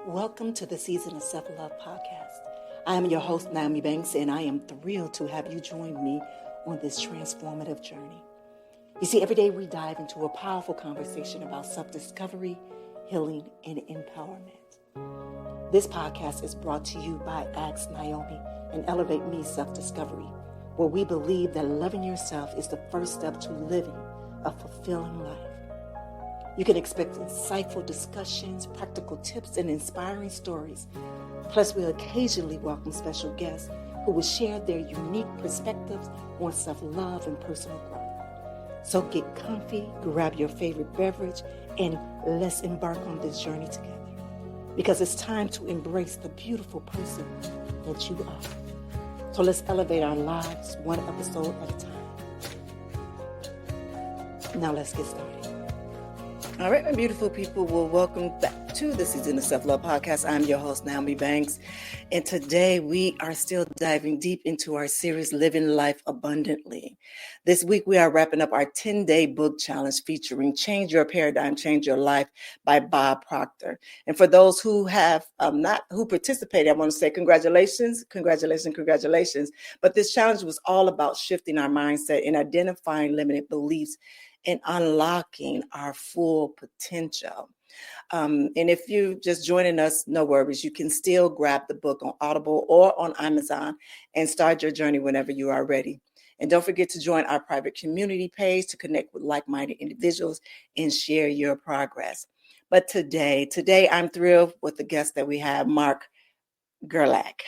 Welcome to the Season of Self-Love podcast. I am your host, NmW&x, and I am thrilled to have you join me on this transformative journey. You see, every day we dive into a powerful conversation about self-discovery, healing, and empowerment. This podcast is brought to you by Ask Naomi and Elevate Me Self-Discovery, where we believe that loving yourself is the first step to living a fulfilling life. You can expect insightful discussions, practical tips, and inspiring stories. Plus, we'll occasionally welcome special guests who will share their unique perspectives on self-love and personal growth. So get comfy, grab your favorite beverage, and let's embark on this journey together. Because it's time to embrace the beautiful person that you are. So let's elevate our lives one episode at a time. Now let's get started. All right, my beautiful people, well, welcome back to the Season of Self-Love podcast. I'm your host, NmW&x, and today we are still diving deep into our series, Living Life Abundantly. This week, we are wrapping up our 10-day book challenge featuring Change Your Paradigm, Change Your Life by Bob Proctor. And for those who have who participated, I want to say congratulations. But this challenge was all about shifting our mindset and identifying limited beliefs and unlocking our full potential. And if you're just joining us, no worries. You can still grab the book on Audible or on Amazon and start your journey whenever you are ready. And don't forget to join our private community page to connect with like-minded individuals and share your progress. But today I'm thrilled with the guest that we have, Matt Gerlach,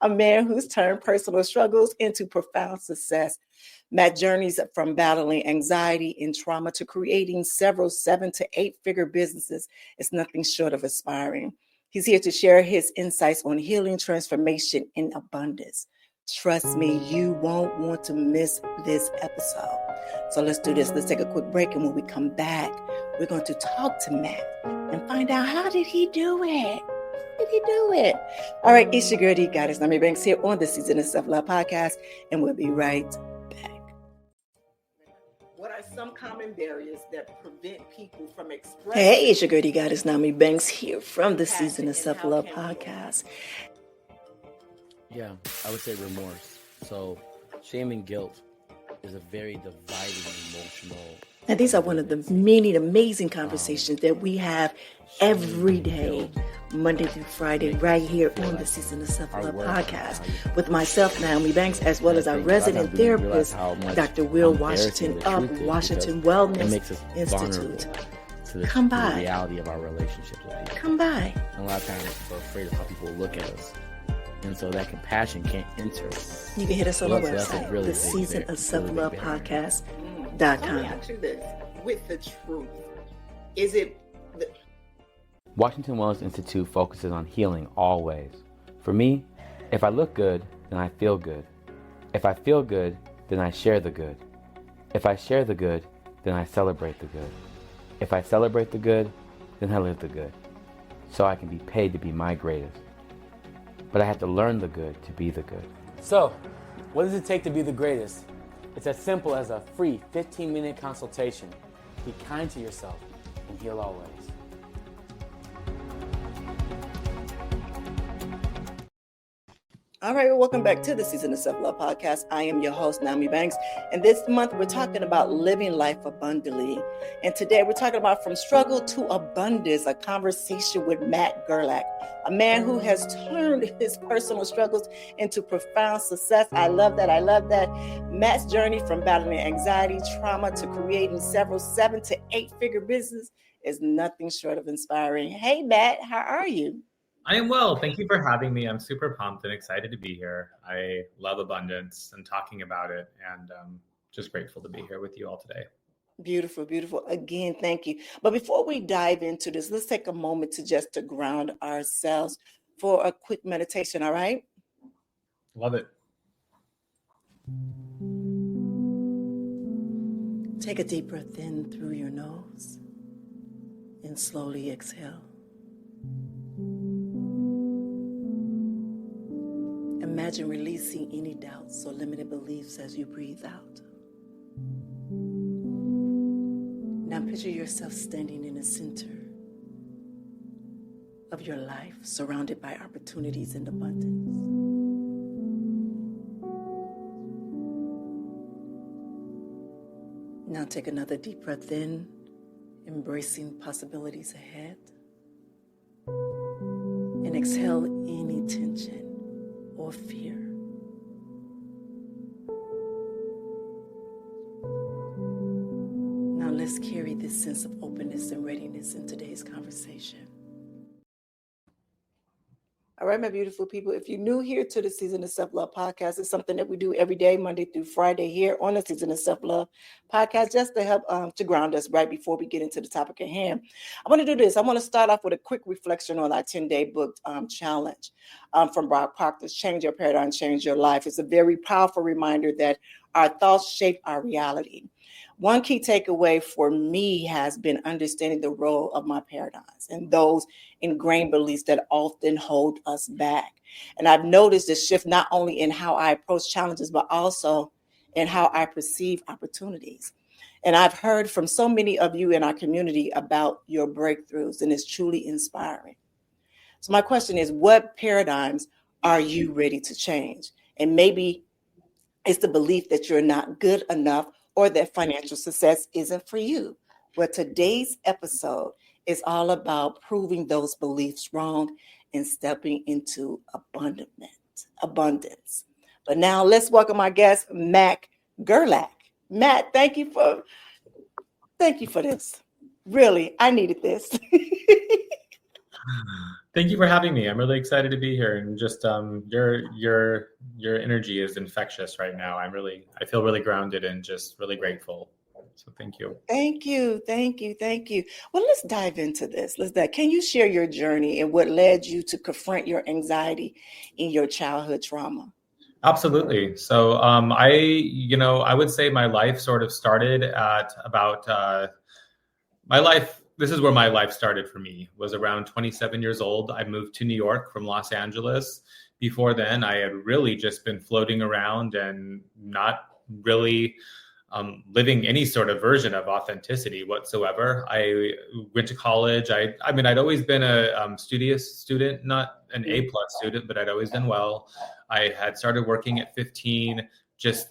a man who's turned personal struggles into profound success. Matt journeys from battling anxiety and trauma to creating several 7 to 8 figure businesses is nothing short of inspiring. He's here to share his insights on healing, transformation, and abundance. Trust me, you won't want to miss this episode. So let's do this. Let's take a quick break. And when we come back, we're going to talk to Matt and find out how did he do it? All right, it's your girl, Goddess NmW&x here on the Season of Self-Love podcast, and we'll be right back. What are some common barriers that prevent people from expressing? Hey, it's your girl, Goddess NmW&x here from the Season of Self-Love podcast. Yeah, I would say remorse. So shame and guilt is a very dividing emotional. Now, these are one of the many amazing conversations that we have every day, Monday through Friday, right here on the Season of Self-Love podcast with myself, NmW&x, as well as our resident therapist, Dr. Will Washington of Washington Wellness Institute. Come by. The reality of our relationships with people. Come by. And a lot of times we're afraid of how people look at us. And so that compassion can't enter. You can hit us on the website, really the Season of Self-Love podcast. Let me ask you this, with the truth, is it... Washington Wellness Institute focuses on healing always. For me, if I look good, then I feel good. If I feel good, then I share the good. If I share the good, then I celebrate the good. If I celebrate the good, then I live the good. So I can be paid to be my greatest. But I have to learn the good to be the good. So, what does it take to be the greatest? It's as simple as a free 15-minute consultation. Be kind to yourself and heal always. All right, well, welcome back to the Season of Self-Love podcast. I am your host, NmW&x, and this month we're talking about living life abundantly. And today we're talking about from struggle to abundance, a conversation with Matt Gerlach, a man who has turned his personal struggles into profound success. I love that. Matt's journey from battling anxiety, trauma, to creating several 7 to 8 figure businesses is nothing short of inspiring. Hey, Matt, how are you? I am well. Thank you for having me. I'm super pumped and excited to be here. I love abundance and talking about it, and just grateful to be here with you all today. Beautiful. Again, thank you. But before we dive into this, let's take a moment to ground ourselves for a quick meditation, all right? Love it. Take a deep breath in through your nose and slowly exhale. Imagine releasing any doubts or limited beliefs as you breathe out. Now picture yourself standing in the center of your life surrounded by opportunities and abundance. Now take another deep breath in, embracing possibilities ahead. And exhale any tension or fear. Now let's carry this sense of openness and readiness in today's conversation. All right, my beautiful people, if you're new here to the Season of Self-Love podcast, it's something that we do every day, Monday through Friday here on the Season of Self-Love podcast, just to help to ground us right before we get into the topic at hand. I want to do this. I want to start off with a quick reflection on our 10-day book challenge from Brock Proctor's Change Your Paradigm, Change Your Life. It's a very powerful reminder that our thoughts shape our reality. One key takeaway for me has been understanding the role of my paradigms and those ingrained beliefs that often hold us back. And I've noticed a shift not only in how I approach challenges, but also in how I perceive opportunities. And I've heard from so many of you in our community about your breakthroughs, and it's truly inspiring. So my question is, what paradigms are you ready to change? And maybe it's the belief that you're not good enough or that financial success isn't for you. Well, today's episode is all about proving those beliefs wrong and stepping into abundance. But now let's welcome our guest, Matt Gerlach. Matt, thank you for this. Really, I needed this. Thank you for having me. I'm really excited to be here, and just your energy is infectious right now. I feel really grounded and just really grateful. So thank you. Thank you. Well, let's dive into this. Can you share your journey and what led you to confront your anxiety in your childhood trauma? Absolutely. So I would say my life sort of started at about this is where my life started for me, was around 27 years old. I moved to New York from Los Angeles. Before then, I had really just been floating around and not really living any sort of version of authenticity whatsoever. I went to college. I'd always been a studious student, not an A+ student, but I'd always done well. I had started working at 15, just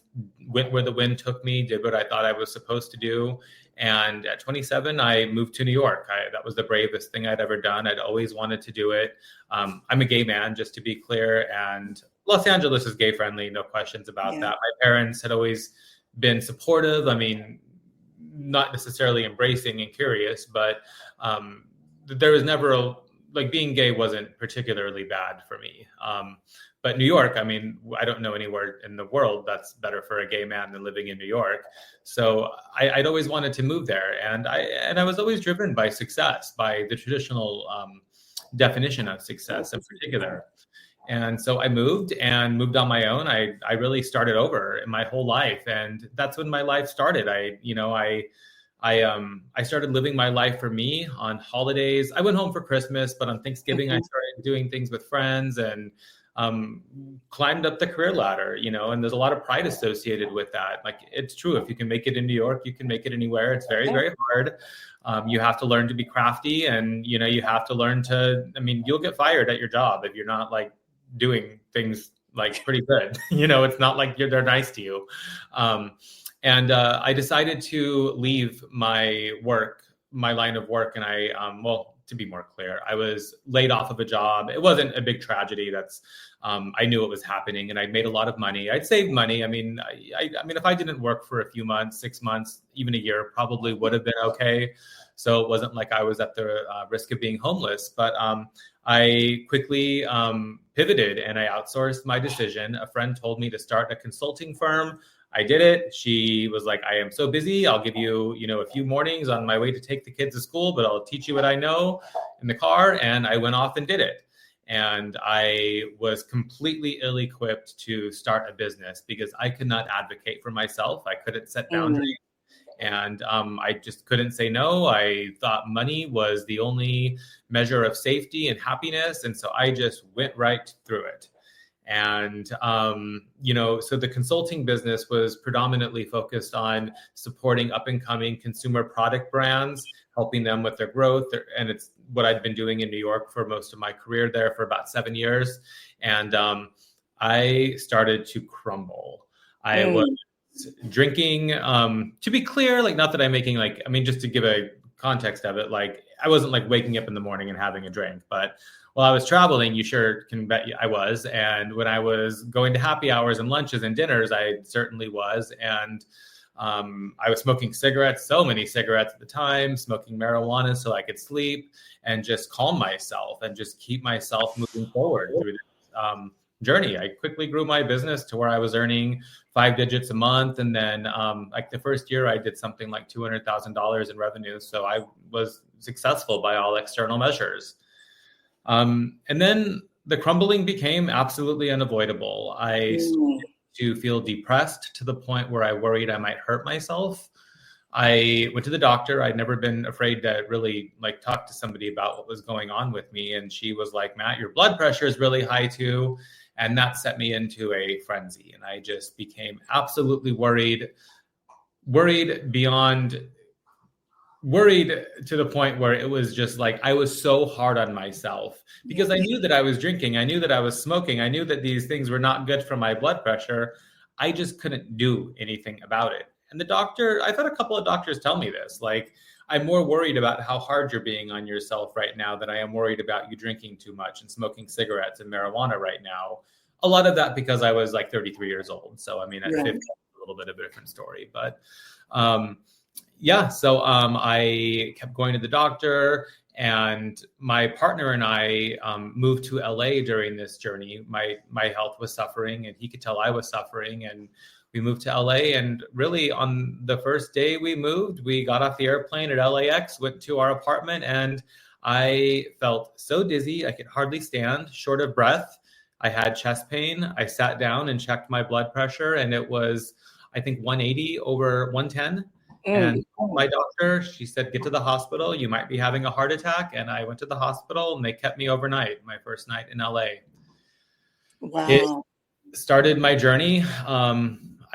went where the wind took me, did what I thought I was supposed to do. And at 27, I moved to New York. That was the bravest thing I'd ever done. I'd always wanted to do it. I'm a gay man, just to be clear. And Los Angeles is gay friendly, no questions about that. My parents had always been supportive. I mean, not necessarily embracing and curious, but there was never being gay wasn't particularly bad for me. But New York, I don't know anywhere in the world that's better for a gay man than living in New York. So I'd always wanted to move there. And I was always driven by success, by the traditional definition of success in particular. And so I moved on my own. I really started over in my whole life. And that's when my life started. I started living my life for me on holidays. I went home for Christmas, but on Thanksgiving, I started doing things with friends and climbed up the career ladder, and there's a lot of pride associated with that. Like, it's true. If you can make it in New York, you can make it anywhere. It's very, very hard. You have to learn to be crafty, and, you have to learn to, you'll get fired at your job if you're not doing things pretty good. It's not like they're nice to you. And I decided to leave my line of work. And to be more clear, I was laid off of a job. It wasn't a big tragedy. I knew it was happening, and I'd made a lot of money. I'd saved money. If I didn't work for a few months, 6 months, even a year, probably would have been okay. So it wasn't like I was at the risk of being homeless. But I quickly pivoted and I outsourced my decision. A friend told me to start a consulting firm. I did it. She was like, I am so busy. I'll give you, a few mornings on my way to take the kids to school, but I'll teach you what I know in the car. And I went off and did it. And I was completely ill-equipped to start a business because I could not advocate for myself. I couldn't set boundaries. And I just couldn't say no. I thought money was the only measure of safety and happiness. And so I just went right through it. And, so the consulting business was predominantly focused on supporting up and coming consumer product brands, helping them with their growth. And it's what I'd been doing in New York for most of my career there for about 7 years. And I started to crumble. I was drinking, to be clear, like, not that I'm making just to give a context of it, like, I wasn't like waking up in the morning and having a drink, but while I was traveling, you sure can bet I was. And when I was going to happy hours and lunches and dinners, I certainly was. And I was smoking cigarettes, so many cigarettes at the time, smoking marijuana so I could sleep and just calm myself and just keep myself moving forward through this journey. I quickly grew my business to where I was earning 5 digits a month. And then like the first year I did something like $200,000 in revenue. So I was successful by all external measures. And then the crumbling became absolutely unavoidable. I started to feel depressed to the point where I worried I might hurt myself. I went to the doctor. I'd never been afraid to really like talk to somebody about what was going on with me. And she was like, Matt, your blood pressure is really high too. And that set me into a frenzy. And I just became absolutely worried to the point where it was just like, I was so hard on myself because I knew that I was drinking. I knew that I was smoking. I knew that these things were not good for my blood pressure. I just couldn't do anything about it. And the doctor, I've had a couple of doctors tell me this, like, I'm more worried about how hard you're being on yourself right now than I am worried about you drinking too much and smoking cigarettes and marijuana right now. A lot of that because I was like 33 years old. So, I mean, at 50, a little bit of a different story. But so I kept going to the doctor, and my partner and I moved to LA during this journey. My health was suffering, and he could tell I was suffering. And we moved to LA, and really on the first day we moved, we got off the airplane at LAX, went to our apartment, and I felt so dizzy. I could hardly stand, short of breath. I had chest pain. I sat down and checked my blood pressure, and it was, I think, 180 over 110. And my doctor, she said, get to the hospital. You might be having a heart attack. And I went to the hospital, and they kept me overnight, my first night in LA. Wow. It started my journey.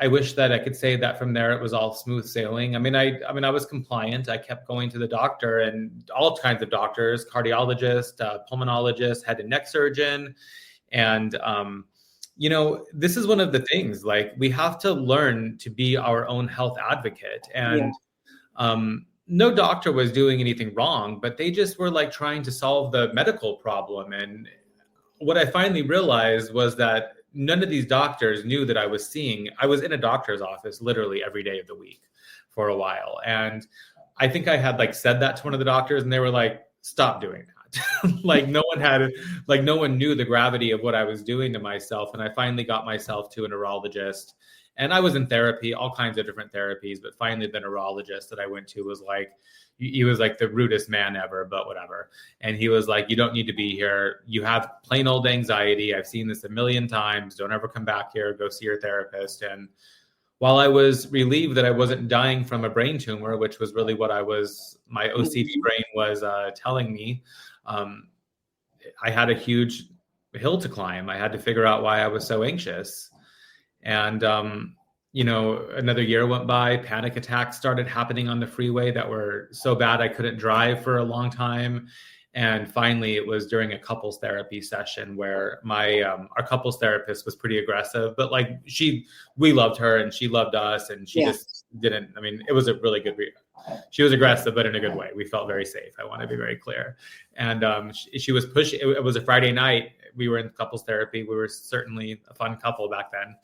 I wish that I could say that from there it was all smooth sailing. I mean, I was compliant. I kept going to the doctor, and all kinds of doctors, cardiologist, pulmonologist, head and neck surgeon. And, this is one of the things, like, we have to learn to be our own health advocate. And no doctor was doing anything wrong, but they just were like trying to solve the medical problem. And what I finally realized was that none of these doctors knew that I was in a doctor's office literally every day of the week for a while. And I think I had like said that to one of the doctors, and they were like, stop doing that. No one knew the gravity of what I was doing to myself. And I finally got myself to a neurologist, and I was in therapy, all kinds of different therapies, but finally the neurologist that I went to was like, he was like the rudest man ever, but whatever. And he was like, you don't need to be here. You have plain old anxiety. I've seen this a million times. Don't ever come back here. Go see your therapist. And while I was relieved that I wasn't dying from a brain tumor, which was really what my OCD brain was telling me, I had a huge hill to climb. I had to figure out why I was so anxious. And, another year went by, panic attacks started happening on the freeway that were so bad I couldn't drive for a long time. And finally, it was during a couples therapy session where our couples therapist was pretty aggressive, but like we loved her and she loved us, and she just didn't. I mean, it was a really good. She was aggressive, but in a good way. We felt very safe. I want to be very clear. And she was pushing. It was a Friday night. We were in couples therapy. We were certainly a fun couple back then.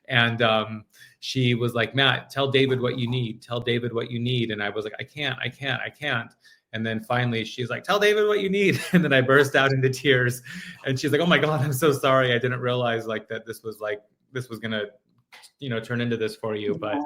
And she was like, Matt, tell David what you need. Tell David what you need. And I was like, I can't. And then finally she's like, tell David what you need. And then I burst out into tears, and she's like, oh my God, I'm so sorry. I didn't realize like that this was going to, turn into this for you. But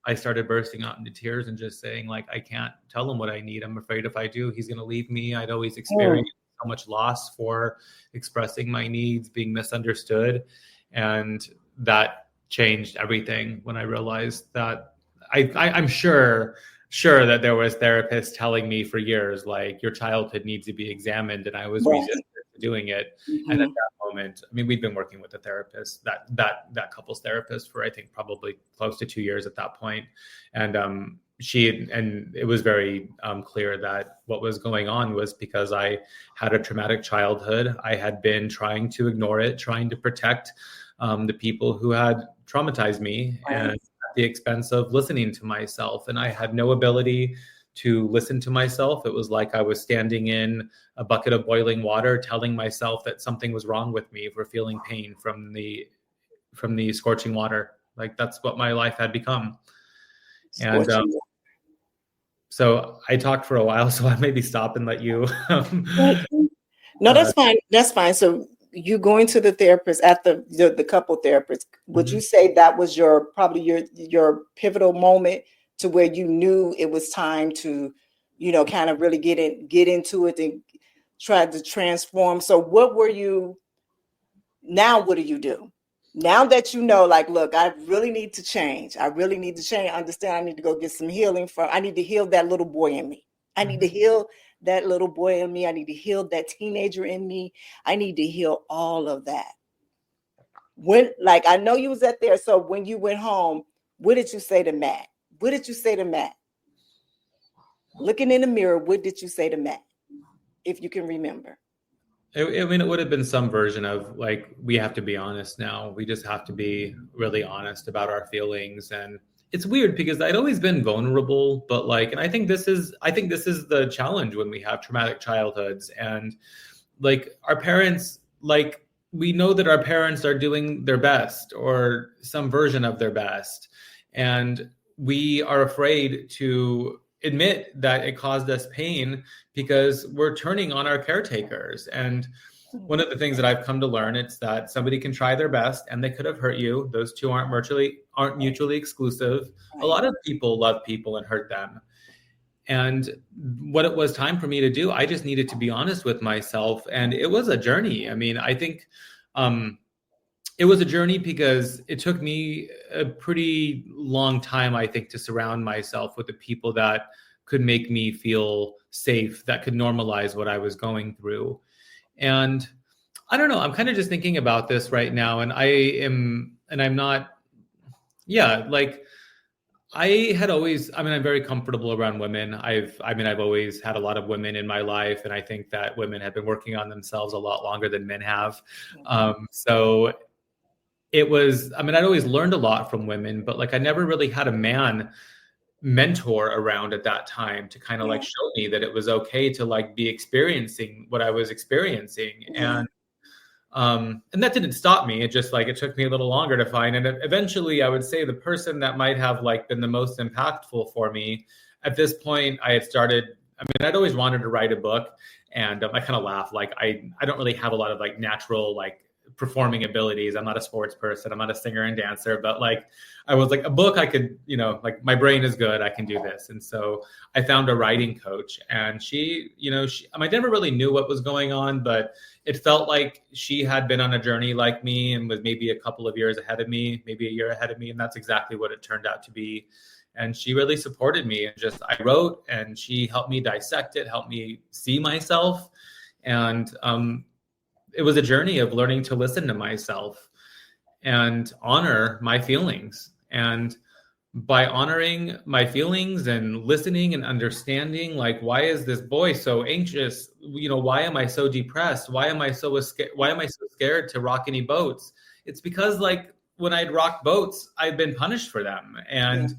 I started bursting out into tears and just saying, like, I can't tell him what I need. I'm afraid if I do, he's going to leave me. I'd always experienced so much loss for expressing my needs, being misunderstood. And that changed everything when I realized that I'm sure that there was therapists telling me for years, like, your childhood needs to be examined. And I was resistant to doing it. And at that moment, I mean, we'd been working with a therapist, that couples therapist, for I think probably close to 2 years at that point. And and it was very clear that what was going on was because I had a traumatic childhood. I had been trying to ignore it, trying to protect the people who had traumatized me, Right. and at the expense of listening to myself. And I had no ability to listen to myself. It was like I was standing in a bucket of boiling water, telling myself that something was wrong with me for feeling pain from the scorching water. Like that's what my life had become. And so I talked for a while, so I maybe stop and let you. No, that's fine. That's fine. So you going to the therapist at the couple therapist, would you say that was probably your pivotal moment to where you knew it was time to, kind of really get into it and try to transform? So what do you do? Now that like, look, I really need to change. Understand I need to go get some healing I need to heal that little boy in me. I need to heal that little boy in me. I need to heal that teenager in me. I need to heal all of that. I know you was at there. So when you went home, what did you say to Matt? Looking in the mirror, what did you say to Matt? If you can remember. I mean, it would have been some version of like, we have to be honest now. We just have to be really honest about our feelings. And it's weird because I'd always been vulnerable, but and I think this is the challenge when we have traumatic childhoods and our parents, we know that our parents are doing their best or some version of their best. And we are afraid to admit that it caused us pain because we're turning on our caretakers. And one of the things that I've come to learn, it's that somebody can try their best and they could have hurt you. Those two aren't mutually exclusive. A lot of people love people and hurt them. And what it was time for me to do, I just needed to be honest with myself. And it was a journey. I mean, I think it was a journey because it took me a pretty long time, I think, to surround myself with the people that could make me feel safe, that could normalize what I was going through. And I don't know, I'm kind of just thinking about this right now. And I'm very comfortable around women. I've always had a lot of women in my life. And I think that women have been working on themselves a lot longer than men have. So it was, I'd always learned a lot from women, but I never really had a man mentor around at that time to kind of show me that it was okay to be experiencing what I was experiencing. And that didn't stop me. It just it took me a little longer to find. And eventually I would say the person that might have been the most impactful for me at this point, I had started, I'd always wanted to write a book, and I kind of laugh. I don't really have a lot of natural, performing abilities. I'm not a sports person. I'm not a singer and dancer, but I was a book I could, my brain is good. I can do this. And so I found a writing coach, and she I never really knew what was going on, but it felt like she had been on a journey like me and was maybe a couple of years ahead of me, maybe a year ahead of me. And that's exactly what it turned out to be. And she really supported me, and I wrote, and she helped me dissect it, helped me see myself. And, it was a journey of learning to listen to myself and honor my feelings. And by honoring my feelings and listening and understanding, why is this boy so anxious? Why am I so depressed? Why am I so scared to rock any boats? It's because when I'd rocked boats, I'd been punished for them. And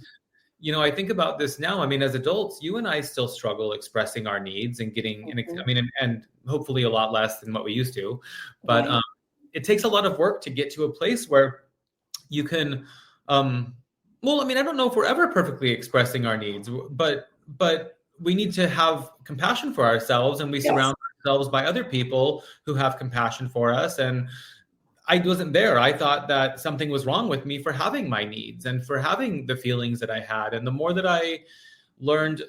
I think about this now. As adults, you and I still struggle expressing our needs and getting, and hopefully a lot less than what we used to. But it takes a lot of work to get to a place where you can, I don't know if we're ever perfectly expressing our needs, but we need to have compassion for ourselves, and we surround ourselves by other people who have compassion for us. And I wasn't there. I thought that something was wrong with me for having my needs and for having the feelings that I had. And the more that I learned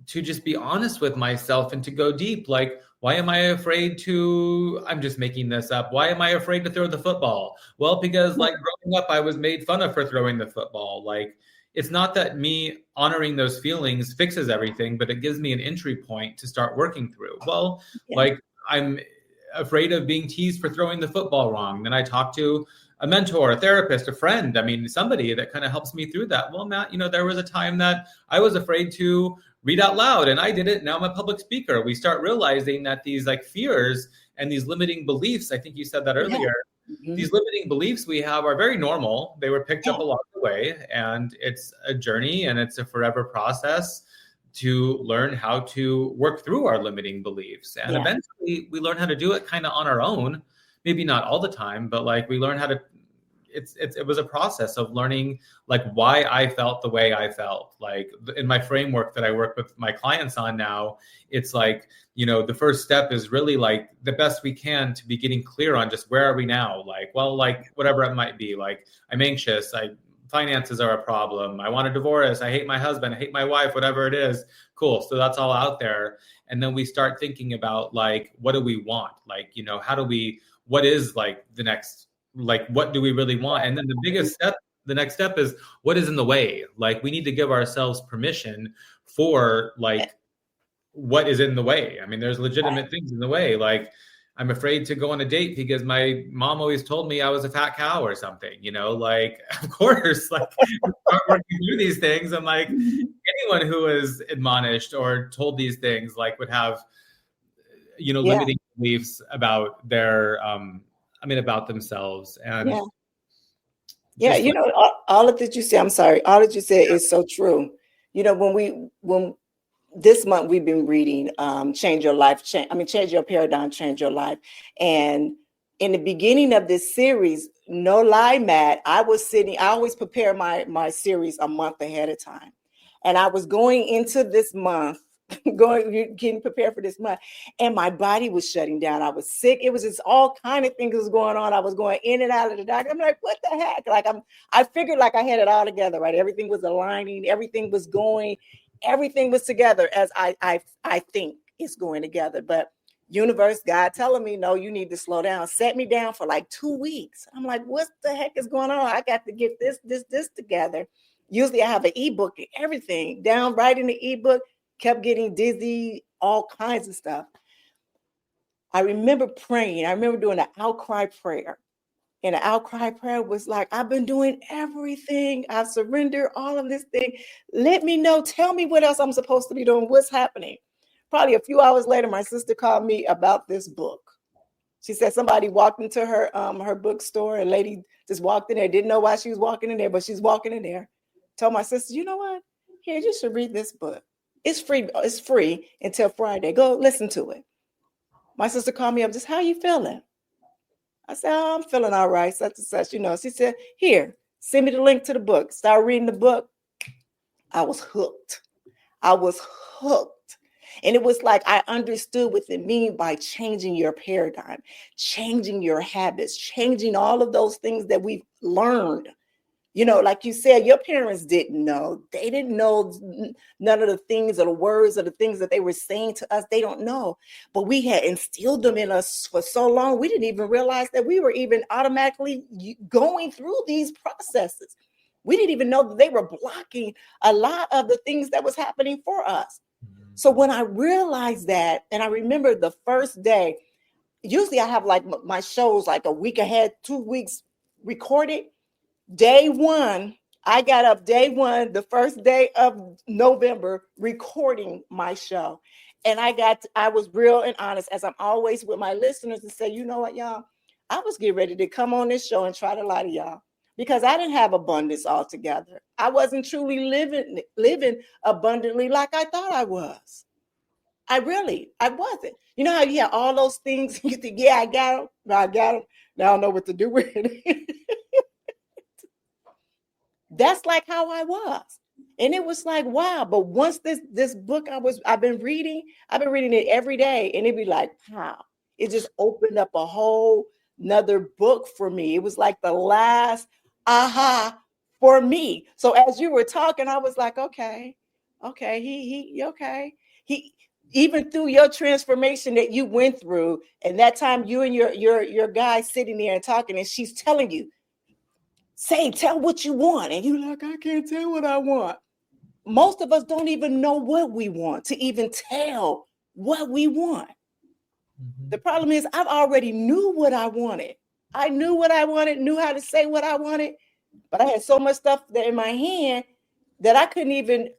to just be honest with myself and to go deep, why am I afraid to, I'm just making this up. Why am I afraid to throw the football? Well, because growing up, I was made fun of for throwing the football. It's not that me honoring those feelings fixes everything, but it gives me an entry point to start working through. Well, I'm afraid of being teased for throwing the football wrong. Then I talked to a mentor, a therapist, a friend. I mean, somebody that kind of helps me through that. Well, Matt, there was a time that I was afraid to read out loud and I did it. Now I'm a public speaker. We start realizing that these like fears and these limiting beliefs, I think you said that earlier, these limiting beliefs we have are very normal. They were picked up along the way, and it's a journey and it's a forever process to learn how to work through our limiting beliefs. And eventually we learn how to do it kind of on our own, maybe not all the time, but like we learn how to, it was a process of learning like why I felt the way I felt. Like in my framework that I work with my clients on now, it's like, the first step is really like the best we can to be getting clear on just where are we now? Like, well, like whatever it might be, like I'm anxious, finances are a problem, I want a divorce, I hate my husband, I hate my wife, whatever it is. Cool. So that's all out there. And then we start thinking about like, what do we want? Like, what is like the next, like, what do we really want? And then the next step is what is in the way? Like, we need to give ourselves permission for like, what is in the way? I mean, there's legitimate things in the way. Like, I'm afraid to go on a date because my mom always told me I was a fat cow or something, like, of course, like start working through these things. And like anyone who is admonished or told these things, like would have, limiting beliefs about their, about themselves. And all of that you say, I'm sorry, all that you said is so true. When this month we've been reading Change Your Life, Change Your Paradigm, Change Your Life. And in the beginning of this series, no lie, Matt, I always prepare my series a month ahead of time. And I was going into this month, getting prepared for this month, and my body was shutting down. I was sick. It was just all kind of things was going on. I was going in and out of the doctor. I'm like, what the heck? Like I figured like I had it all together, right? Everything was aligning, everything was going, everything was together as I think it's going together. But universe, God telling me, no, you need to slow down. Set me down for like 2 weeks. I'm like, what the heck is going on? I got to get this together. Usually I have an ebook and everything down, writing the ebook, kept getting dizzy, all kinds of stuff. I remember praying. I remember doing an outcry prayer. And the outcry prayer was like, I've been doing everything. I've surrendered all of this thing. Let me know. Tell me what else I'm supposed to be doing. What's happening? Probably a few hours later, my sister called me about this book. She said somebody walked into her bookstore. A lady just walked in there. Didn't know why she was walking in there, but she's walking in there. Told my sister, you know what? Here, you should read this book. It's free. It's free until Friday. Go listen to it. My sister called me up. Just, how you feeling? I said, oh, I'm feeling all right. Such and such. She said, here, send me the link to the book. Start reading the book. I was hooked. And it was like I understood what it means by changing your paradigm, changing your habits, changing all of those things that we've learned. Like you said, your parents didn't know. They didn't know none of the things or the words or the things that they were saying to us. They don't know. But we had instilled them in us for so long, we didn't even realize that we were even automatically going through these processes. We didn't even know that they were blocking a lot of the things that was happening for us. So when I realized that, and I remember the first day, usually I have like my shows like a week ahead, 2 weeks recorded. Day one, I got up day one, the first day of November, recording my show. And I was real and honest, as I'm always with my listeners, and say, you know what, y'all, I was getting ready to come on this show and try to lie to y'all because I didn't have abundance altogether. I wasn't truly living abundantly like I thought I was. I wasn't. You know how you have all those things, you think, yeah, I got them. Now I don't know what to do with it. That's like how I was. And it was like, wow. But once this book I've been reading it every day. And it'd be like, wow. It just opened up a whole nother book for me. It was like the last aha for me. So as you were talking, I was like, okay, he even through your transformation that you went through, and that time you and your guy sitting there and talking, and she's telling you, tell what you want. And you're like, I can't tell what I want. Most of us don't even know what we want to even tell what we want. Mm-hmm. The problem is I've already knew what I wanted. I knew what I wanted, knew how to say what I wanted, but I had so much stuff that in my hand that I couldn't even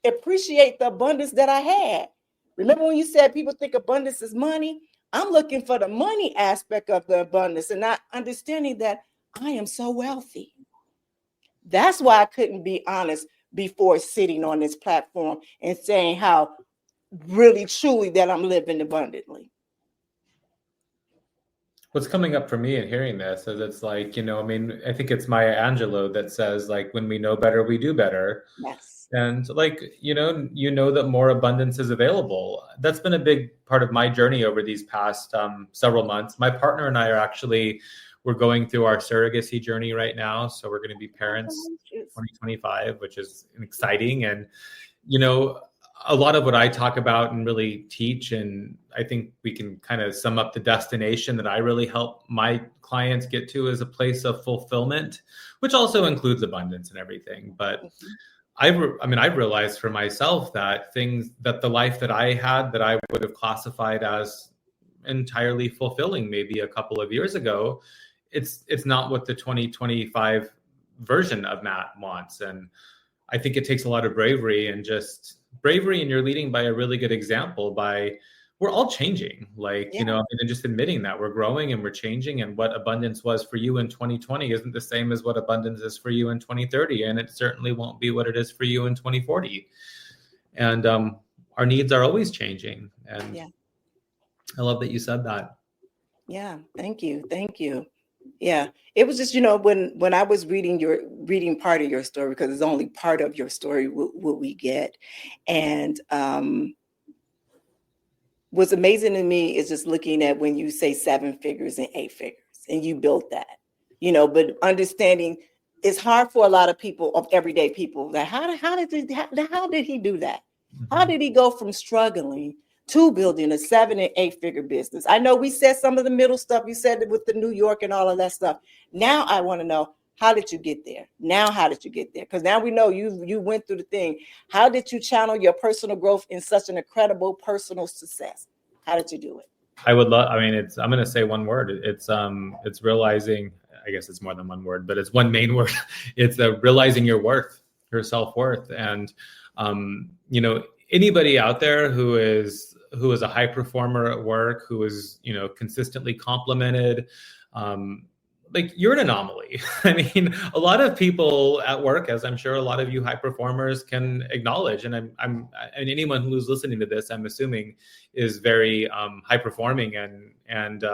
appreciate the abundance that I had. Remember when you said people think abundance is money? I'm looking for the money aspect of the abundance and not understanding that I am so wealthy. That's why I couldn't be honest before sitting on this platform and saying how really truly that I'm living abundantly. What's coming up for me in hearing this is it's like, I mean, I think it's Maya Angelou that says, like, when we know better, we do better. Yes. And like, you know that more abundance is available. That's been a big part of my journey over these past several months. My partner and I we're going through our surrogacy journey right now. So we're going to be parents 2025, which is exciting. And, a lot of what I talk about and really teach, and I think we can kind of sum up the destination that I really help my clients get to, is a place of fulfillment, which also includes abundance and everything. But I've realized for myself that the life that I had that I would have classified as entirely fulfilling maybe a couple of years ago, it's not what the 2025 version of Matt wants. And I think it takes a lot of bravery and you're leading by a really good example. We're all changing, and just admitting that we're growing and we're changing, and what abundance was for you in 2020 isn't the same as what abundance is for you in 2030. And it certainly won't be what it is for you in 2040. And our needs are always changing. And I love that you said that. Yeah. Thank you. Thank you. Yeah. It was just, when I was reading part of your story, because it's only part of your story what we get. And what's amazing to me is just looking at when you say 7 figures and 8 figures and you built that, but understanding it's hard for a lot of people, of everyday people, that how did he do that? Mm-hmm. How did he go from struggling to building a 7 and 8 figure business? I know we said some of the middle stuff. You said it with the New York and all of that stuff. Now I want to know, how did you get there? Because now we know you went through the thing. How did you channel your personal growth in such an incredible personal success? How did you do it? I'm going to say one word. It's realizing, I guess it's more than one word, but it's one main word. It's realizing your worth, your self-worth. And, anybody out there who is a high performer at work, who is, consistently complimented, you're an anomaly. I mean, a lot of people at work, as I'm sure a lot of you high performers can acknowledge, and and anyone who's listening to this, I'm assuming, is very high performing and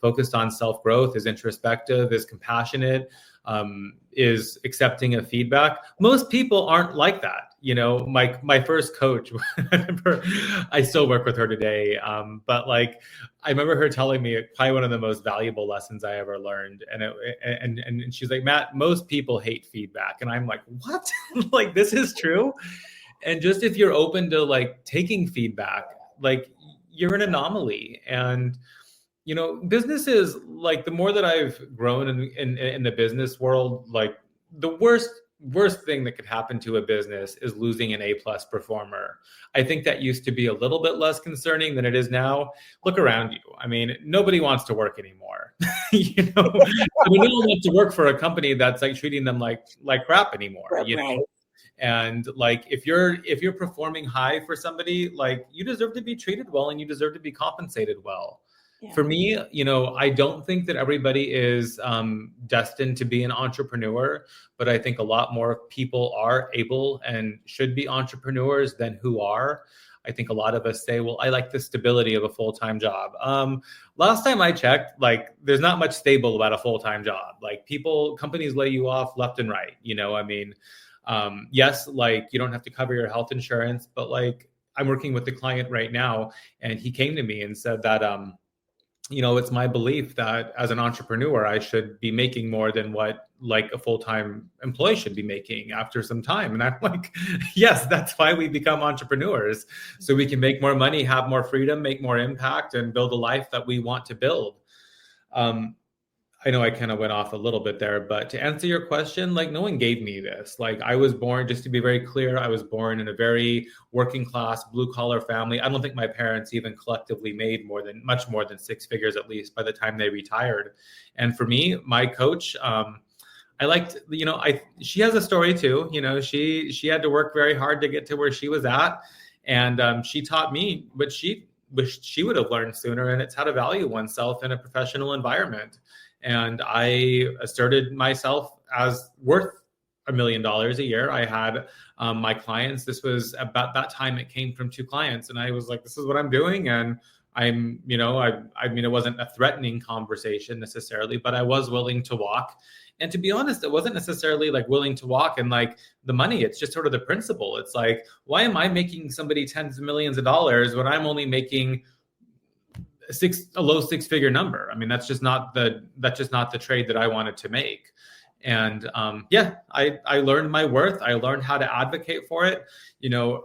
focused on self-growth, is introspective, is compassionate, is accepting of feedback. Most people aren't like that. My first coach, I still work with her today. But I remember her telling me probably one of the most valuable lessons I ever learned. And she's like, Matt, most people hate feedback. And I'm like, what? This is true. And just if you're open to taking feedback, you're an anomaly. And businesses, the more that I've grown in the business world, the worst thing that could happen to a business is losing an A+ performer. I think that used to be a little bit less concerning than it is now. Look around you. I mean, nobody wants to work anymore. No one wants to work for a company that's treating them like crap anymore. Right. And if you're performing high for somebody, you deserve to be treated well and you deserve to be compensated well. Yeah. For me, I don't think that everybody is destined to be an entrepreneur, but I think a lot more people are able and should be entrepreneurs than who are. I think a lot of us say, well, I like the stability of a full-time job. Last time I checked, there's not much stable about a full-time job. Companies lay you off left and right. Yes, you don't have to cover your health insurance, but I'm working with the client right now, and he came to me and said that, it's my belief that as an entrepreneur, I should be making more than what a full-time employee should be making after some time. And I'm like, yes, that's why we become entrepreneurs. So we can make more money, have more freedom, make more impact, and build a life that we want to build. I know I kind of went off a little bit there, but to answer your question, like no one gave me this. Like I was born, just to be very clear, I was born in a very working class, blue collar family. I don't think my parents even collectively made much more than six figures, at least by the time they retired. And for me, my coach, I liked, she has a story too. She had to work very hard to get to where she was at. And she taught me what she wished she would have learned sooner. And it's how to value oneself in a professional environment. And I asserted myself as worth $1 million a year. I had my clients. This was about that time it came from 2 clients. And I was like, this is what I'm doing. And I'm, I mean, it wasn't a threatening conversation necessarily, but I was willing to walk. And to be honest, it wasn't necessarily like willing to walk and like the money. It's just sort of the principle. It's like, why am I making somebody tens of millions of dollars when I'm only making a low 6-figure number? I mean, that's just not the trade that I wanted to make. And I learned my worth. I learned how to advocate for it.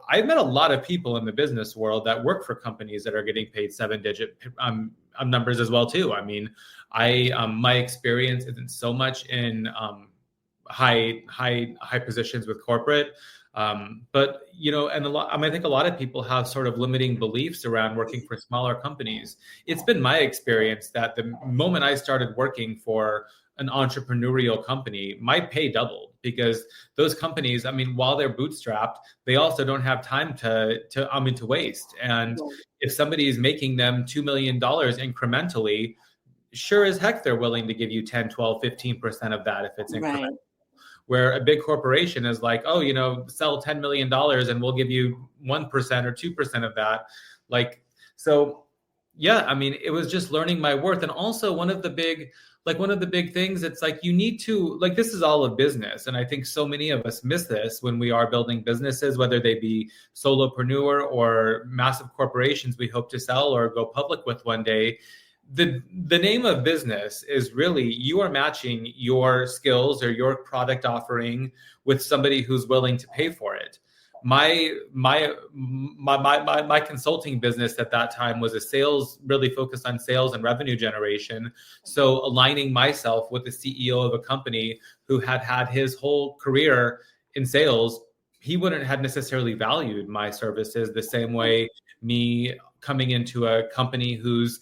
I've met a lot of people in the business world that work for companies that are getting paid 7-digit numbers as well too. I mean, my experience isn't so much in high positions with corporate. But and I think a lot of people have sort of limiting beliefs around working for smaller companies. It's been my experience that the moment I started working for an entrepreneurial company, my pay doubled, because those companies, I mean, while they're bootstrapped, they also don't have time to waste. And if somebody is making them $2 million incrementally, sure as heck, they're willing to give you 10, 12, 15% of that if it's incremental. Right. Where a big corporation is like, oh, sell $10 million and we'll give you 1% or 2% of that. So yeah, I mean, it was just learning my worth. And also one of the big things, it's like, you need to, this is all a business. And I think so many of us miss this when we are building businesses, whether they be solopreneur or massive corporations we hope to sell or go public with one day. The name of business is really, you are matching your skills or your product offering with somebody who's willing to pay for it. My consulting business at that time was really focused on sales and revenue generation. So aligning myself with the CEO of a company who had his whole career in sales, he wouldn't have necessarily valued my services the same way me coming into a company whose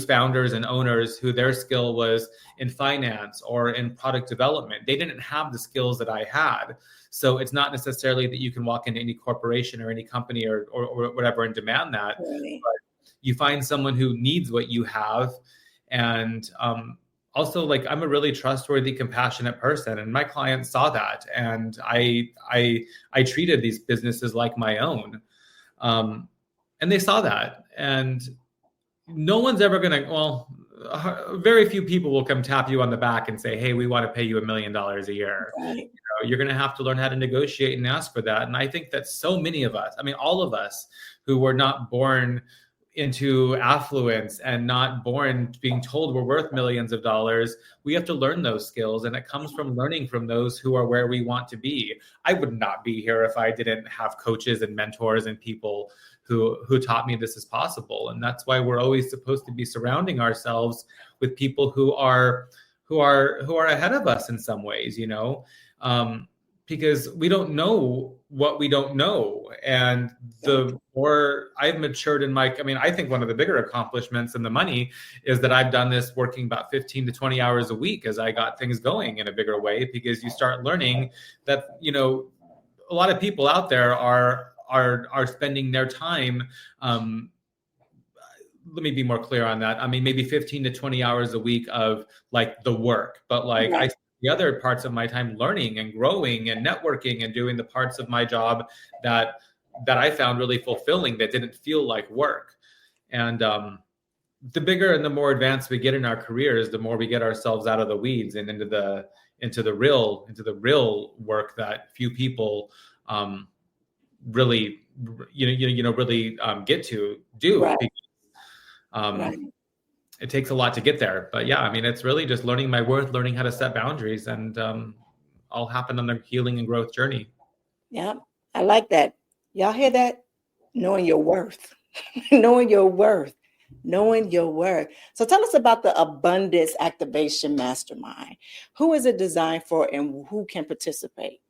founders and owners, who their skill was in finance or in product development, they didn't have the skills that I had. So it's not necessarily that you can walk into any corporation or any company or whatever and demand that. Right. But you find someone who needs what you have. And also, I'm a really trustworthy, compassionate person, and my clients saw that. And I treated these businesses like my own, and they saw that. And no one's ever going to, very few people will come tap you on the back and say, hey, we want to pay you $1 million a year. Right. You're going to have to learn how to negotiate and ask for that. And I think that so many of us, I mean, all of us who were not born into affluence and not born being told we're worth millions of dollars, we have to learn those skills. And it comes from learning from those who are where we want to be. I would not be here if I didn't have coaches and mentors and people who taught me this is possible. And that's why we're always supposed to be surrounding ourselves with people who are ahead of us in some ways, because we don't know what we don't know. And the more I've matured I think one of the bigger accomplishments in the money is that I've done this working about 15 to 20 hours a week as I got things going in a bigger way, because you start learning that, a lot of people out there are spending their time. Let me be more clear on that. I mean, maybe 15 to 20 hours a week of the work, but I spend the other parts of my time learning and growing and networking and doing the parts of my job that I found really fulfilling, that didn't feel like work. And the bigger and the more advanced we get in our careers, the more we get ourselves out of the weeds and into the real work that few people really get to do. Right. Because, it takes a lot to get there. But yeah, I mean, it's really just learning my worth, learning how to set boundaries, and all happen on the healing and growth journey. Yeah, I like that. Y'all hear that? Knowing your worth. Knowing your worth. Knowing your worth. So tell us about the Abundance Activation Mastermind. Who is it designed for and who can participate?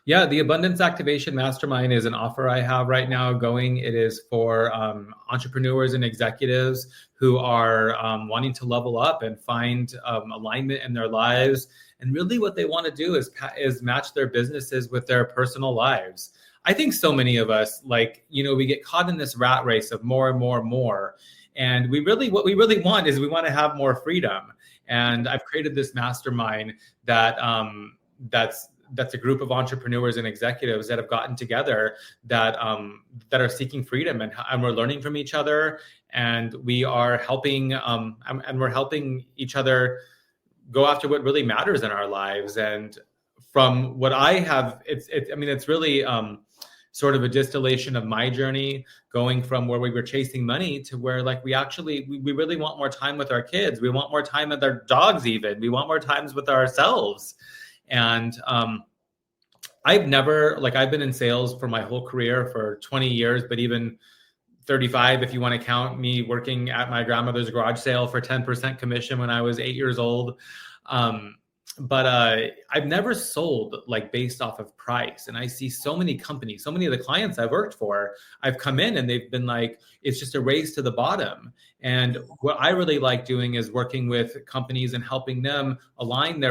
Yeah, the Abundance Activation Mastermind is an offer I have right now going. It is for entrepreneurs and executives who are wanting to level up and find alignment in their lives. And really what they want to do is match their businesses with their personal lives. I think so many of us, we get caught in this rat race of more and more and more. And what we really want is we want to have more freedom. And I've created this mastermind that's a group of entrepreneurs and executives that have gotten together that are seeking freedom, and we're learning from each other, and we are helping we're helping each other go after what really matters in our lives. And from what I have, it's really sort of a distillation of my journey, going from where we were chasing money to where we really want more time with our kids. We want more time with our dogs, even. We want more times with ourselves. And I've been in sales for my whole career for 20 years, but even 35, if you want to count me working at my grandmother's garage sale for 10% commission when I was 8 years old. But I've never sold based off of price. And I see so many companies, so many of the clients I've worked for, I've come in and they've been like, it's just a race to the bottom. And what I really like doing is working with companies and helping them align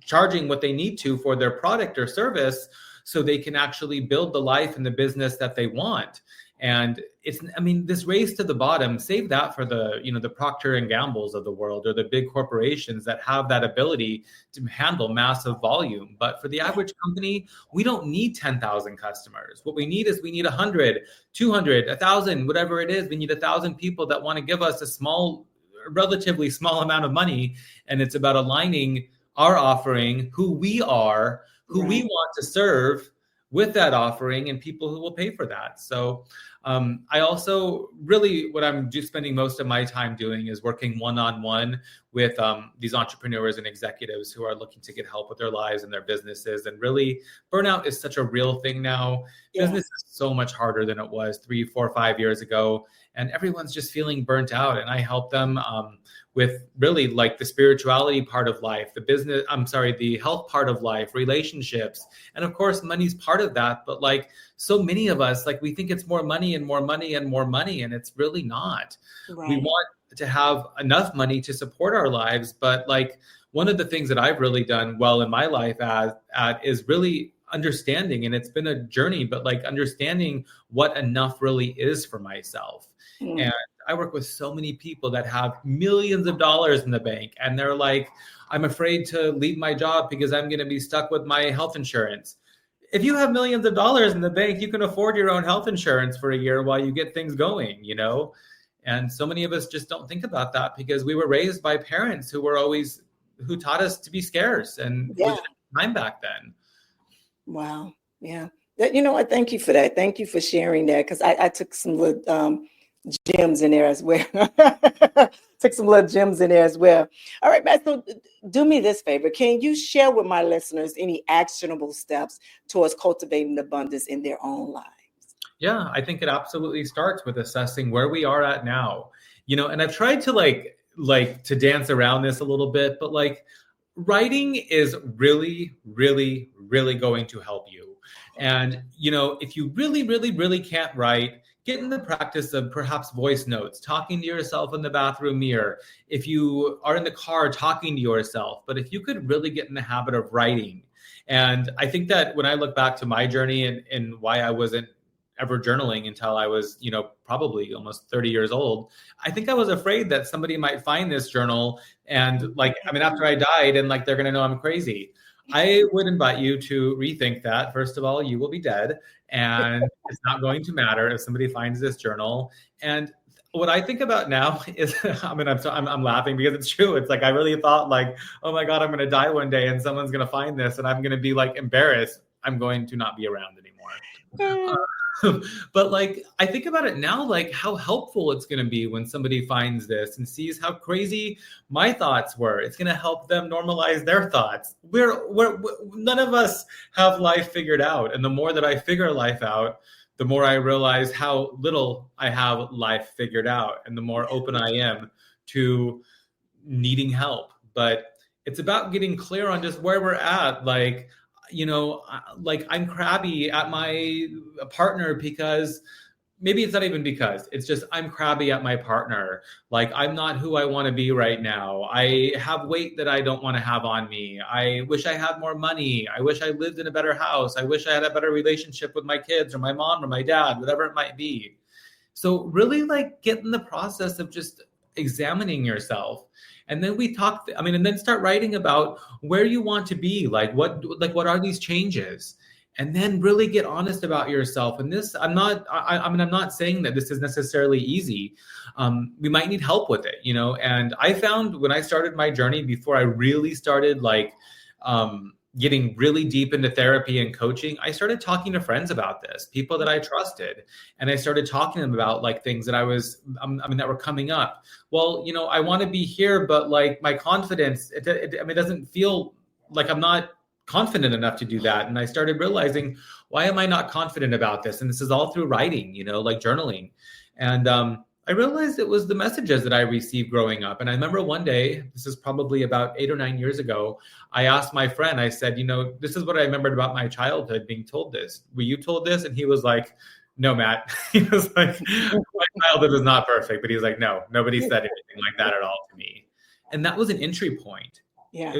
charging what they need to for their product or service so they can actually build the life and the business that they want. And this race to the bottom, save that for the Procter and Gambles of the world, or the big corporations that have that ability to handle massive volume. But for the average company, we don't need 10,000 customers. What we need is 100, 200, 1,000, whatever it is. We need 1,000 people that want to give us relatively small amount of money. And it's about aligning our offering, who we are, who we want to serve with that offering, and people who will pay for that. So I also really, what I'm just spending most of my time doing is working one-on-one with these entrepreneurs and executives who are looking to get help with their lives and their businesses. And really, burnout is such a real thing now. Yeah. Business is so much harder than it was 3, 4, 5 years ago. And everyone's just feeling burnt out. And I help them with really the spirituality part of life, the health part of life, relationships. And of course, money's part of that. But so many of us, we think it's more money and more money and more money. And it's really not. Right. We want to have enough money to support our lives. But one of the things that I've really done well in my life is really understanding, and it's been a journey, but understanding what enough really is for myself. And I work with so many people that have millions of dollars in the bank, and they're like, I'm afraid to leave my job because I'm going to be stuck with my health insurance. If you have millions of dollars in the bank, you can afford your own health insurance for a year while you get things going, And so many of us just don't think about that because we were raised by parents who taught us to be scarce, and we didn't have time back then. Wow. Yeah. I thank you for that. Thank you for sharing that, because I took some little gems in there as well. All right, Matt, so do me this favor. Can you share with my listeners any actionable steps towards cultivating abundance in their own lives? Yeah, I think it absolutely starts with assessing where we are at now. And I've tried to to dance around this a little bit, but writing is really, really, really going to help you. And, if you really, really, really can't write, get in the practice of perhaps voice notes, talking to yourself in the bathroom mirror. If you are in the car, talking to yourself. But if you could really get in the habit of writing. And I think that when I look back to my journey and why I wasn't ever journaling until I was, probably almost 30 years old, I think I was afraid that somebody might find this journal and after I died and they're going to know I'm crazy. I would invite you to rethink that. First of all, you will be dead, and it's not going to matter if somebody finds this journal. And what I think about now is, I'm laughing because it's true. It's I really thought oh my God, I'm going to die one day and someone's going to find this and I'm going to be embarrassed. I'm going to not be around anymore. But I think about it now, how helpful it's going to be when somebody finds this and sees how crazy my thoughts were. It's going to help them normalize their thoughts. We're none of us have life figured out. And the more that I figure life out, the more I realize how little I have life figured out, and the more open I am to needing help. But it's about getting clear on just where we're at. Like, like I'm crabby at my partner because maybe it's not even because, it's just I'm crabby at my partner. Like, I'm not who I want to be right now. I have weight that I don't want to have on me. I wish I had more money. I wish I lived in a better house. I wish I had a better relationship with my kids or my mom or my dad, whatever it might be. So really, like, get in the process of just examining yourself. And then and then start writing about where you want to be. What are these changes? And then really get honest about yourself. And this, I'm not saying that this is necessarily easy. We might need help with it, and I found when I started my journey, before I really started getting really deep into therapy and coaching, I started talking to friends about this, people that I trusted. And I started talking to them about like things that that were coming up. Well, I want to be here, but like my confidence, it doesn't feel like I'm not confident enough to do that. And I started realizing, why am I not confident about this? And this is all through writing, like journaling. And I realized it was the messages that I received growing up. And I remember one day, this is probably about 8 or 9 years ago, I asked my friend, I said, this is what I remembered about my childhood, being told this. Were you told this? And he was like, no, Matt. He was like, my childhood was not perfect. But he was like, no, nobody said anything like that at all to me. And that was an entry point. Yeah.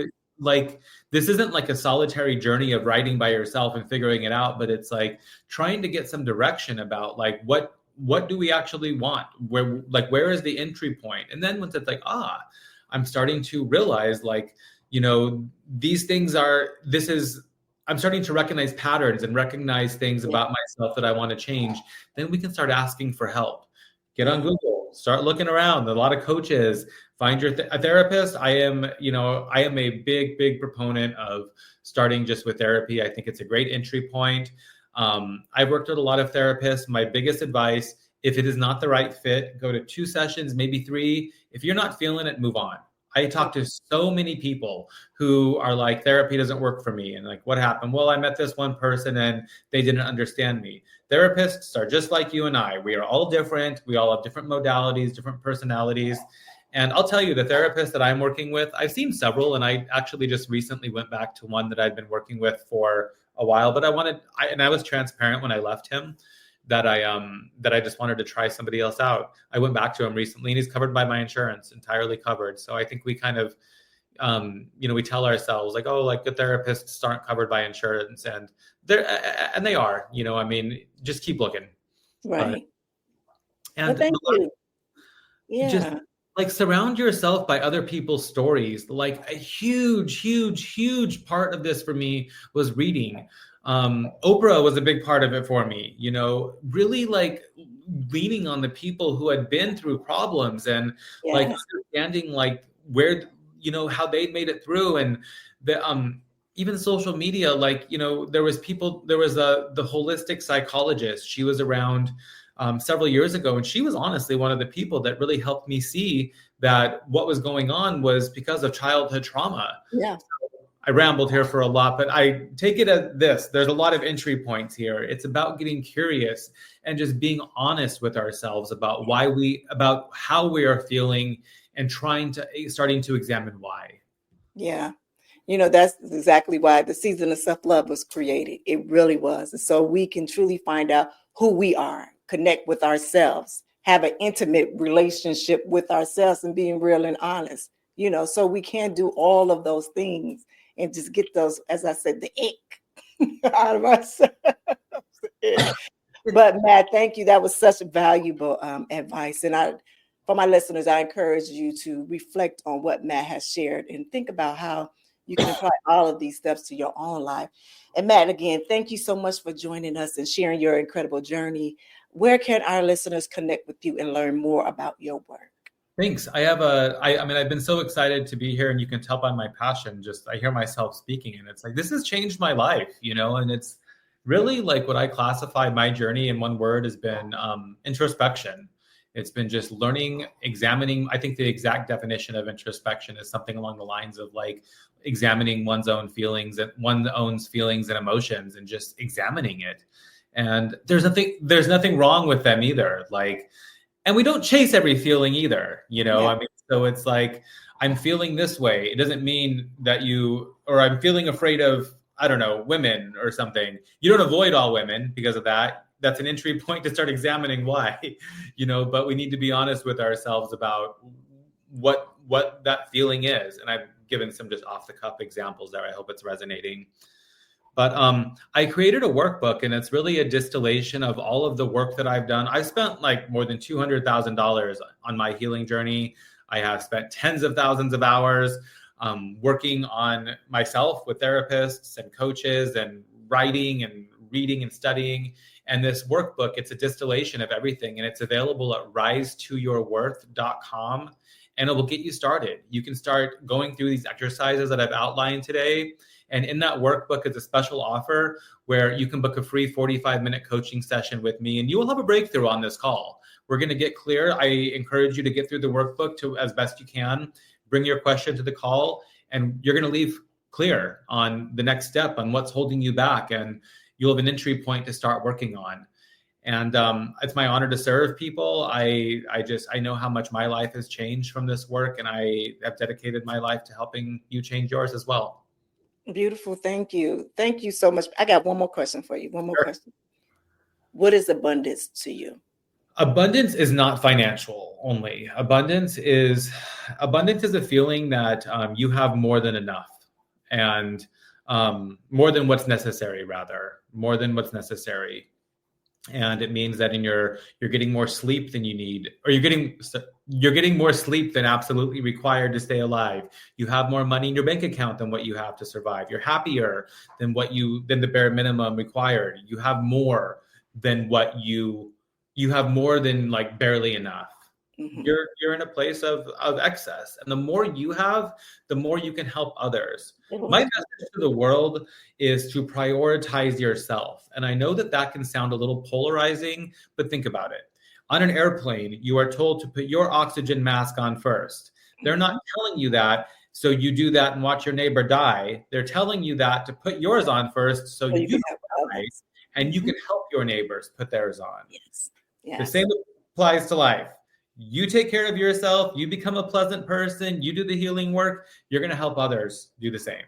This isn't like a solitary journey of writing by yourself and figuring it out, but it's like trying to get some direction about like, what do we actually want? Where is the entry point? And then once it's like, I'm starting to realize these things I'm starting to recognize patterns and recognize things about myself that I want to change. Then we can start asking for help. Get on Google, start looking around. A lot of coaches, find a therapist. I am a big proponent of starting just with therapy. I think it's a great entry point. I've worked with a lot of therapists. My biggest advice, if it is not the right fit, go to 2 sessions, maybe 3. If you're not feeling it, move on. I talk to so many people who are like, therapy doesn't work for me. And like, what happened? Well, I met this one person and they didn't understand me. Therapists are just like you and I. We are all different. We all have different modalities, different personalities. And I'll tell you, the therapist that I'm working with, I've seen several, and I actually just recently went back to one that I'd been working with for a while, but I was transparent when I left him that I just wanted to try somebody else out. I went back to him recently, and he's covered by my insurance, entirely covered. So I think we kind of, we tell ourselves like, oh, like good therapists aren't covered by insurance, and they are, just keep looking. Right. And thank you. Yeah. Just like surround yourself by other people's stories. Like a huge part of this for me was reading. Oprah was a big part of it for me, really like leaning on the people who had been through problems and like understanding like where, how they made it through. And the, even social media, like, there was the holistic psychologist. She was around several years ago. And she was honestly one of the people that really helped me see that what was going on was because of childhood trauma. Yeah. I rambled here for a lot, but I take it as this. There's a lot of entry points here. It's about getting curious and just being honest with ourselves about about how we are feeling and starting to examine why. Yeah. That's exactly why the season of self-love was created. It really was. And so we can truly find out who we are, connect with ourselves, have an intimate relationship with ourselves and being real and honest, so we can do all of those things and just get those, as I said, the ick out of ourselves. But Matt, thank you. That was such valuable advice. And for my listeners, I encourage you to reflect on what Matt has shared and think about how you can apply all of these steps to your own life. And Matt, again, thank you so much for joining us and sharing your incredible journey. Where can our listeners connect with you and learn more about your work? Thanks. I've been so excited to be here, and you can tell by my passion, I hear myself speaking and it's like, this has changed my life, and it's really like what I classify my journey in one word has been introspection. It's been just learning, examining. I think the exact definition of introspection is something along the lines of like examining one's own feelings and emotions and just examining it. And there's nothing wrong with them either. Like, and we don't chase every feeling either, Yeah. I mean, so it's like, I'm feeling this way. It doesn't mean that or I'm feeling afraid of, I don't know, women or something. You don't avoid all women because of that. That's an entry point to start examining why, but we need to be honest with ourselves about what that feeling is. And I've given some just off the cuff examples there. I hope it's resonating. But I created a workbook, and it's really a distillation of all of the work that I've done. I spent like more than $200,000 on my healing journey. I have spent tens of thousands of hours working on myself with therapists and coaches and writing and reading and studying. And this workbook, it's a distillation of everything, and it's available at risetoyourworth.com, and it will get you started. You can start going through these exercises that I've outlined today. And in that workbook is a special offer where you can book a free 45-minute coaching session with me, and you will have a breakthrough on this call. We're going to get clear. I encourage you to get through the workbook to as best you can. Bring your question to the call, and you're going to leave clear on the next step, on what's holding you back, and you'll have an entry point to start working on. And it's my honor to serve people. I know how much my life has changed from this work, and I have dedicated my life to helping you change yours as well. Beautiful. Thank you. Thank you so much. I got one more question for you. One more Sure. question. What is abundance to you? Abundance is not financial only. Abundance is a feeling that you have more than enough, and more than what's necessary, more than what's necessary. And it means that you're getting more sleep than you need, or you're getting more sleep than absolutely required to stay alive. You have more money in your bank account than what you have to survive. You're happier than the bare minimum required. You have more than you have more than like barely enough. Mm-hmm. You're in a place of excess, and the more you have, the more you can help others. Mm-hmm. My message to the world is to prioritize yourself. And I know that can sound a little polarizing, but think about it. On an airplane, you are told to put your oxygen mask on first. They're not telling you that so you do that and watch your neighbor die. They're telling you that to put yours on first so you don't die, and you can help your neighbors put theirs on. Yes. The same applies to life. You take care of yourself, you become a pleasant person, you do the healing work, you're going to help others do the same.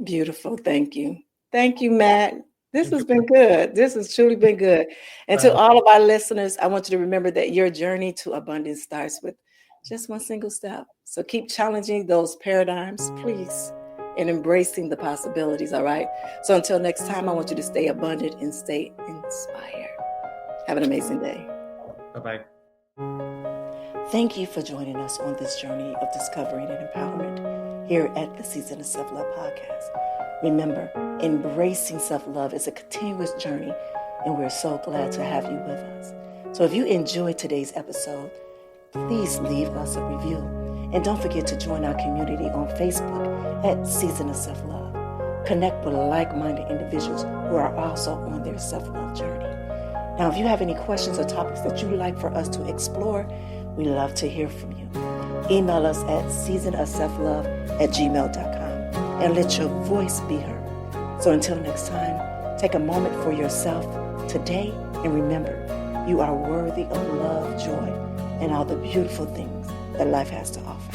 Beautiful. Thank you. Thank you, Matt. This has been good. This has truly been good. And to all of our listeners, I want you to remember that your journey to abundance starts with just one single step. So keep challenging those paradigms, please, and embracing the possibilities, all right? So until next time, I want you to stay abundant and stay inspired. Have an amazing day. Bye-bye. Thank you for joining us on this journey of discovery and empowerment here at the Season of Self-Love podcast. Remember, embracing self-love is a continuous journey, and we're so glad to have you with us. So if you enjoyed today's episode, please leave us a review. And don't forget to join our community on Facebook at Season of Self-Love. Connect with like-minded individuals who are also on their self-love journey. Now, if you have any questions or topics that you'd like for us to explore, we love to hear from you. Email us at seasonofselflove@gmail.com and let your voice be heard. So until next time, take a moment for yourself today and remember, you are worthy of love, joy, and all the beautiful things that life has to offer.